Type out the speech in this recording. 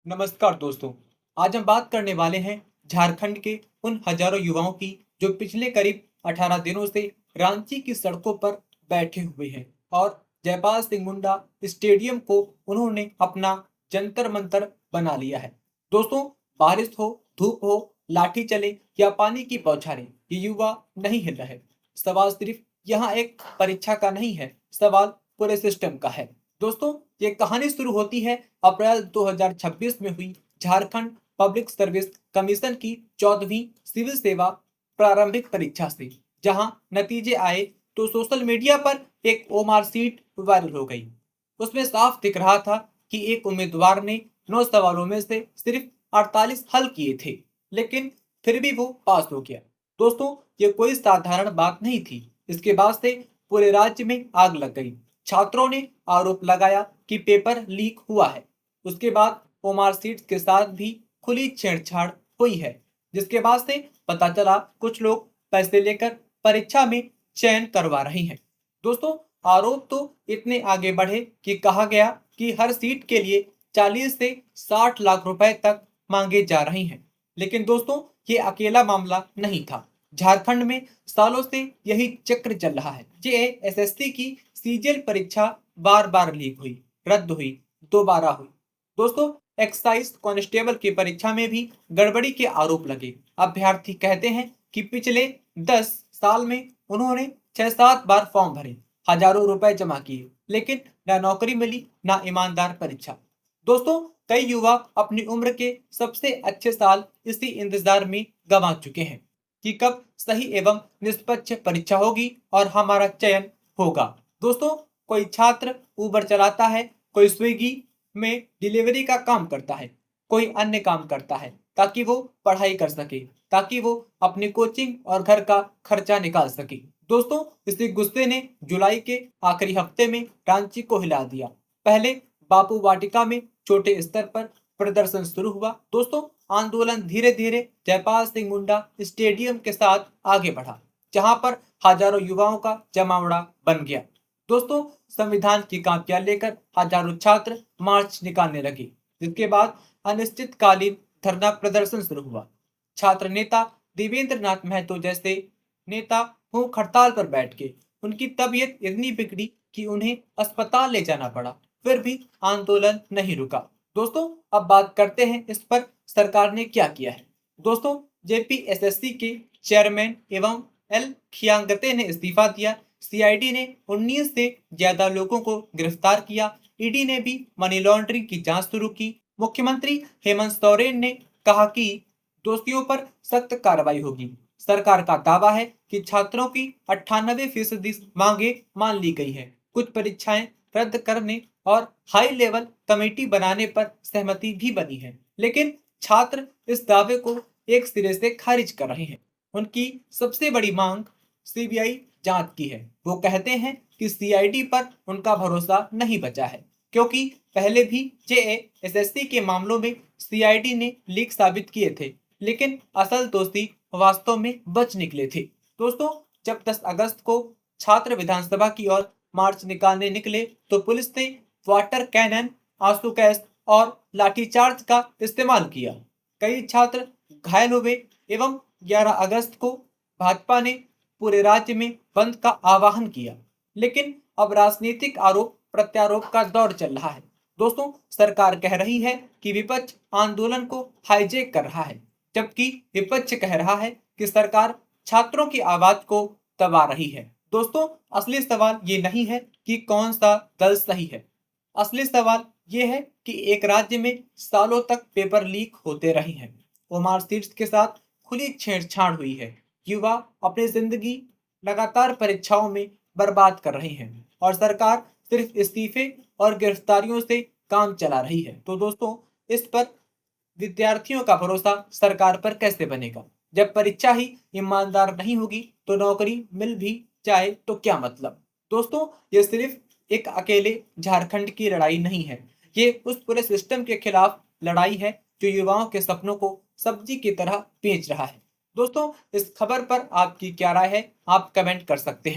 नमस्कार दोस्तों। आज हम बात करने वाले हैं झारखंड के उन हजारों युवाओं की जो पिछले करीब 18 दिनों से रांची की सड़कों पर बैठे हुए हैं और जयपाल सिंह मुंडा स्टेडियम को उन्होंने अपना जंतर मंतर बना लिया है। दोस्तों, बारिश हो, धूप हो, लाठी चले या पानी की बौछारें, ये युवा नहीं हिल रहे। सवाल सिर्फ यहाँ एक परीक्षा का नहीं है, सवाल पूरे सिस्टम का है। दोस्तों, ये कहानी शुरू होती है अप्रैल 2026 में हुई झारखंड पब्लिक सर्विस कमीशन की 14वीं सिविल सेवा प्रारंभिक परीक्षा से, जहां नतीजे आए तो सोशल मीडिया पर एक ओमार सीट वायरल हो गई। उसमें साफ दिख रहा था कि एक उम्मीदवार ने 9 सवालों में से सिर्फ 48 हल किए थे, लेकिन फिर भी वो पास हो गया। दोस्तों, ये कोई साधारण बात नहीं थी। इसके बाद से पूरे राज्य में आग लग गई। छात्रों ने आरोप लगाया कि पेपर लीक हुआ है। उसके बाद ओमार सीट्स के साथ भी खुली छेड़छाड़ हुई है, जिसके बाद से पता चला कुछ लोग पैसे लेकर परीक्षा में चयन करवा रहे हैं। दोस्तों, आरोप तो इतने आगे बढ़े कि कहा गया कि हर सीट के लिए 40 से 60 लाख रुपए तक मांगे जा रहे हैं। लेकिन दोस्तों, ये अकेला मामला नहीं था। झारखंड में सालों से यही चक्र चल रहा है। जेएसएससी की सीजीएल परीक्षा बार बार लीक हुई, रद्द हुई, दोबारा हुई। दोस्तों, एक्साइज कांस्टेबल की परीक्षा में भी गड़बड़ी के आरोप लगे। अभ्यर्थी कहते हैं कि पिछले 10 साल में उन्होंने 6-7 बार फॉर्म भरे, हजारों रुपए जमा किए, लेकिन न नौकरी मिली, न ईमानदार परीक्षा। दोस्तों, कई युवा अपनी उम्र के सबसे अच्छे साल इसी इंतजार में गंवा चुके हैं कि कब सही एवं निष्पक्ष परीक्षा होगी और हमारा चयन होगा। दोस्तों, कोई छात्र उबर चलाता है, कोई स्विगी में डिलीवरी का काम करता है, कोई अन्य काम करता है ताकि वो पढ़ाई कर सके, ताकि वो अपनी कोचिंग और घर का खर्चा निकाल सके। दोस्तों, इसी गुस्से ने जुलाई के आखिरी हफ्ते में रांची को हिला दिया। पहले बापू वाटिका में छोटे स्तर पर प्रदर्शन शुरू हुआ। दोस्तों, आंदोलन धीरे धीरे जयपाल सिंह मुंडा स्टेडियम के साथ आगे बढ़ा, जहां पर हजारों युवाओं का जमावड़ा बन गया। दोस्तों, संविधान की कापियां लेकर हजारों छात्र मार्च निकालने लगे, जिसके बाद अनिश्चितकालीन धरना प्रदर्शन शुरू हुआ। छात्र नेता देवेंद्र नाथ महतो जैसे नेता भूख हड़ताल पर बैठ गए। उनकी तबीयत इतनी बिगड़ी कि उन्हें अस्पताल ले जाना पड़ा, फिर भी आंदोलन नहीं रुका। दोस्तों, अब बात करते हैं इस पर सरकार ने क्या किया है। दोस्तों, जेपीएसएससी के चेयरमैन एवं एल खियांगते ने इस्तीफा दिया। सीआईडी ने 19 से ज्यादा लोगों को गिरफ्तार किया। ईडी ने भी मनी लॉन्ड्रिंग की जांच शुरू की। मुख्यमंत्री हेमंत सोरेन ने कहा कि दोषियों पर सख्त कार्रवाई होगी। सरकार का दावा है कि छात्रों की 98% मांगे मान ली गई है। कुछ परीक्षाएं रद्द करने और हाई लेवल कमेटी बनाने पर सहमति भी बनी है, लेकिन छात्र इस दावे को एक सिरे से खारिज कर रहे हैं। उनकी सबसे बड़ी मांग सीबीआई जांच की है। वो कहते हैं कि सीआईडी पर उनका भरोसा नहीं बचा है, क्योंकि पहले भी जेएसएससी के मामलों में सीआईडी ने लीक साबित किए थे, लेकिन असल दोषी वास्तव में बच निकले थे। दोस्तों, जब 10 अगस्त को छात्र विधानसभा की ओर मार्च निकालने निकले तो पुलिस ने वाटर कैनन, आंसू गैस और लाठीचार्ज का इस्तेमाल किया। कई छात्र घायल हुए एवं 11 अगस्त को भाजपा ने पूरे राज्य में बंद का आह्वान किया, लेकिन अब राजनीतिक आरोप प्रत्यारोप का दौर चल रहा है। दोस्तों, सरकार कह रही है कि विपक्ष आंदोलन को हाईजैक कर रहा है, जबकि विपक्ष कह रहा है कि सरकार छात्रों की आवाज को दबा रही है। दोस्तों, असली सवाल ये नहीं है कि कौन सा दल सही है। असली सवाल ये है कि एक राज्य में सालों तक पेपर लीक होते रहे हैं, ओमार सीट्स के साथ खुली छेड़छाड़ हुई है, युवा अपनी जिंदगी लगातार परीक्षाओं में बर्बाद कर रहे हैं और सरकार सिर्फ इस्तीफे और गिरफ्तारियों से काम चला रही है। तो दोस्तों, इस पर विद्यार्थियों का भरोसा सरकार पर कैसे बनेगा? जब परीक्षा ही ईमानदार नहीं होगी तो नौकरी मिल भी जाए तो क्या मतलब? दोस्तों, ये सिर्फ एक अकेले झारखंड की लड़ाई नहीं है, ये उस पूरे सिस्टम के खिलाफ लड़ाई है जो युवाओं के सपनों को सब्जी की तरह बेच रहा है। दोस्तों, इस खबर पर आपकी क्या राय है? आप कमेंट कर सकते हैं।